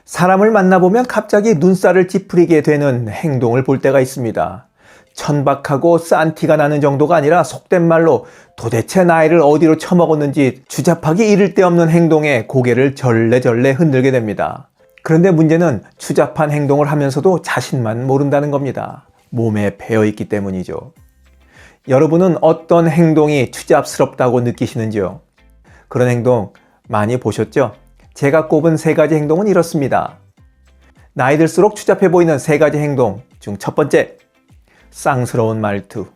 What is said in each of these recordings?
사람을 만나보면 갑자기 눈살을 찌푸리게 되는 행동을 볼 때가 있습니다. 천박하고 싼 티가 나는 정도가 아니라 속된 말로 도대체 나이를 어디로 처먹었는지 추잡하기 이를 데 없는 행동에 고개를 절레절레 흔들게 됩니다. 그런데 문제는 추잡한 행동을 하면서도 자신만 모른다는 겁니다. 몸에 배어있기 때문이죠. 여러분은 어떤 행동이 추잡스럽다고 느끼시는지요? 그런 행동 많이 보셨죠? 제가 꼽은 3가지 행동은 이렇습니다. 나이 들수록 추잡해 보이는 3가지 행동 중 첫 번째, 쌍스러운 말투.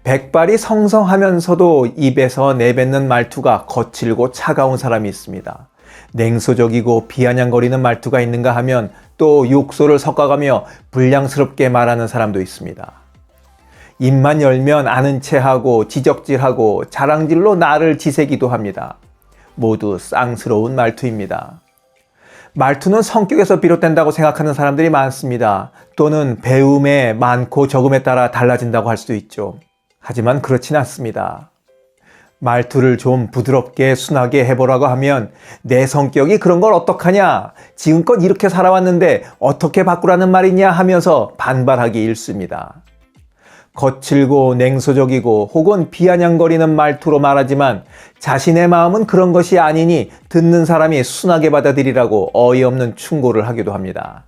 백발이 성성하면서도 입에서 내뱉는 말투가 거칠고 차가운 사람이 있습니다. 냉소적이고 비아냥거리는 말투가 있는가 하면 또 욕설을 섞어가며 불량스럽게 말하는 사람도 있습니다. 입만 열면 아는 체하고 지적질하고 자랑질로 나를 지새기도 합니다. 모두 쌍스러운 말투입니다. 말투는 성격에서 비롯된다고 생각하는 사람들이 많습니다. 또는 배움의 많고 적음에 따라 달라진다고 할 수도 있죠. 하지만 그렇진 않습니다. 말투를 좀 부드럽게 순하게 해보라고 하면 내 성격이 그런 걸 어떡하냐, 지금껏 이렇게 살아왔는데 어떻게 바꾸라는 말이냐 하면서 반발하기 일쑤입니다. 거칠고 냉소적이고 혹은 비아냥거리는 말투로 말하지만 자신의 마음은 그런 것이 아니니 듣는 사람이 순하게 받아들이라고 어이없는 충고를 하기도 합니다.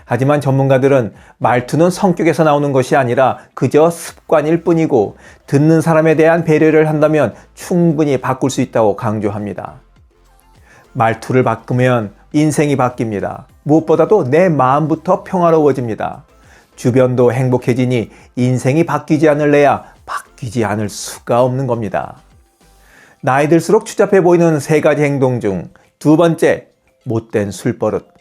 하지만 전문가들은 말투는 성격에서 나오는 것이 아니라 그저 습관일 뿐이고 듣는 사람에 대한 배려를 한다면 충분히 바꿀 수 있다고 강조합니다. 말투를 바꾸면 인생이 바뀝니다. 무엇보다도 내 마음부터 평화로워집니다. 주변도 행복해지니 인생이 바뀌지 않을래야 바뀌지 않을 수가 없는 겁니다. 나이 들수록 추잡해 보이는 3가지 행동 중 2번째, 못된 술버릇.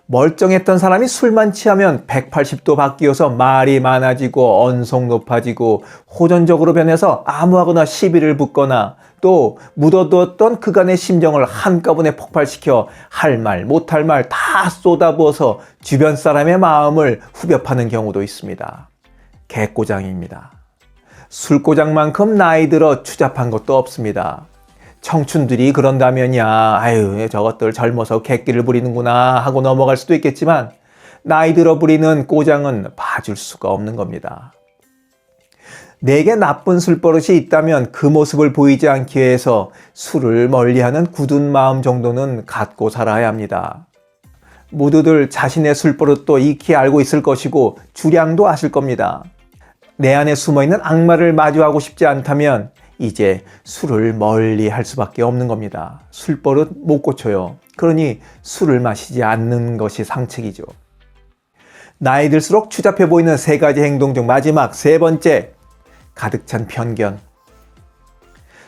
멀쩡했던 사람이 술만 취하면 180도 바뀌어서 말이 많아지고 언성 높아지고 호전적으로 변해서 아무하거나 시비를 붙거나 또 묻어두었던 그간의 심정을 한꺼번에 폭발시켜 할 말 못할 말 다 쏟아부어서 주변 사람의 마음을 후벼 파는 경우도 있습니다. 개꼬장입니다. 술꼬장만큼 나이 들어 추잡한 것도 없습니다. 청춘들이 그런다면야 아유 저것들 젊어서 객기를 부리는구나 하고 넘어갈 수도 있겠지만 나이 들어 부리는 꼬장은 봐줄 수가 없는 겁니다. 내게 나쁜 술버릇이 있다면 그 모습을 보이지 않기 위해서 술을 멀리하는 굳은 마음 정도는 갖고 살아야 합니다. 모두들 자신의 술버릇도 익히 알고 있을 것이고 주량도 아실 겁니다. 내 안에 숨어있는 악마를 마주하고 싶지 않다면 이제 술을 멀리 할 수밖에 없는 겁니다. 술버릇 못 고쳐요. 그러니 술을 마시지 않는 것이 상책이죠. 나이 들수록 추잡해 보이는 3가지 행동 중 마지막 3번째, 가득 찬 편견.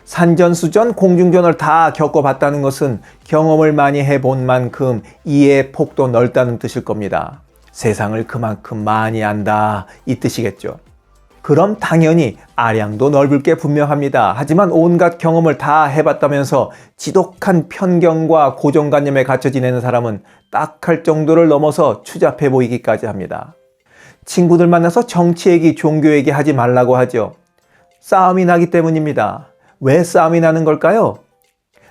산전수전 공중전을 다 겪어봤다는 것은 경험을 많이 해본 만큼 이해의 폭도 넓다는 뜻일 겁니다. 세상을 그만큼 많이 안다 이 뜻이겠죠. 그럼 당연히 아량도 넓을 게 분명합니다. 하지만 온갖 경험을 다 해봤다면서 지독한 편견과 고정관념에 갇혀 지내는 사람은 딱할 정도를 넘어서 추잡해 보이기까지 합니다. 친구들 만나서 정치 얘기, 종교 얘기 하지 말라고 하죠. 싸움이 나기 때문입니다. 왜 싸움이 나는 걸까요?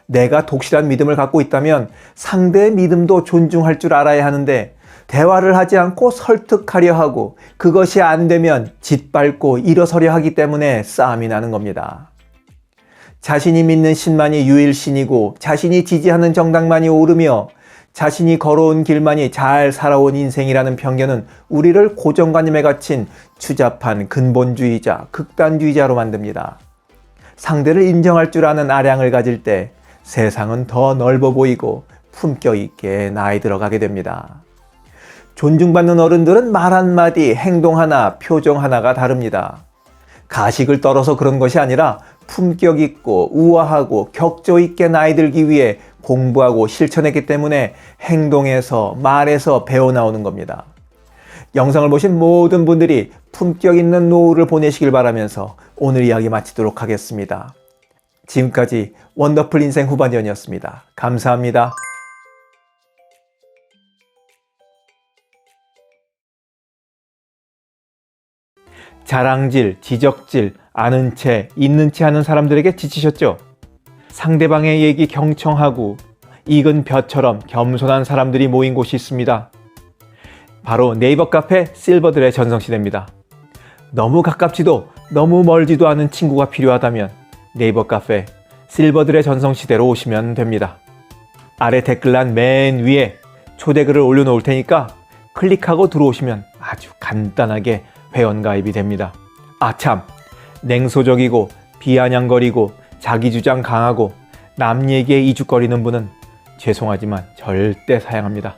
내가 독실한 믿음을 갖고 있다면 상대의 믿음도 존중할 줄 알아야 하는데 대화를 하지 않고 설득하려 하고 그것이 안 되면 짓밟고 일어서려 하기 때문에 싸움이 나는 겁니다. 자신이 믿는 신만이 유일신이고 자신이 지지하는 정당만이 옳으며 자신이 걸어온 길만이 잘 살아온 인생이라는 편견은 우리를 고정관념에 갇힌 추잡한 근본주의자, 극단주의자로 만듭니다. 상대를 인정할 줄 아는 아량을 가질 때 세상은 더 넓어 보이고 품격 있게 나이 들어가게 됩니다. 존중받는 어른들은 말 한마디, 행동 하나, 표정 하나가 다릅니다. 가식을 떨어서 그런 것이 아니라 품격 있고 우아하고 격조 있게 나이 들기 위해 공부하고 실천했기 때문에 행동에서 말에서 배워나오는 겁니다. 영상을 보신 모든 분들이 품격 있는 노후를 보내시길 바라면서 오늘 이야기 마치도록 하겠습니다. 지금까지 원더풀 인생 후반전이었습니다. 감사합니다. 자랑질, 지적질, 아는 채, 있는 채 하는 사람들에게 지치셨죠? 상대방의 얘기 경청하고 익은 벼처럼 겸손한 사람들이 모인 곳이 있습니다. 바로 네이버 카페 실버들의 전성시대입니다. 너무 가깝지도 너무 멀지도 않은 친구가 필요하다면 네이버 카페 실버들의 전성시대로 오시면 됩니다. 아래 댓글란 맨 위에 초대글을 올려놓을 테니까 클릭하고 들어오시면 아주 간단하게 회원가입이 됩니다. 아참, 냉소적이고 비아냥거리고 자기주장 강하고 남 얘기에 이죽거리는 분은 죄송하지만 절대 사양합니다.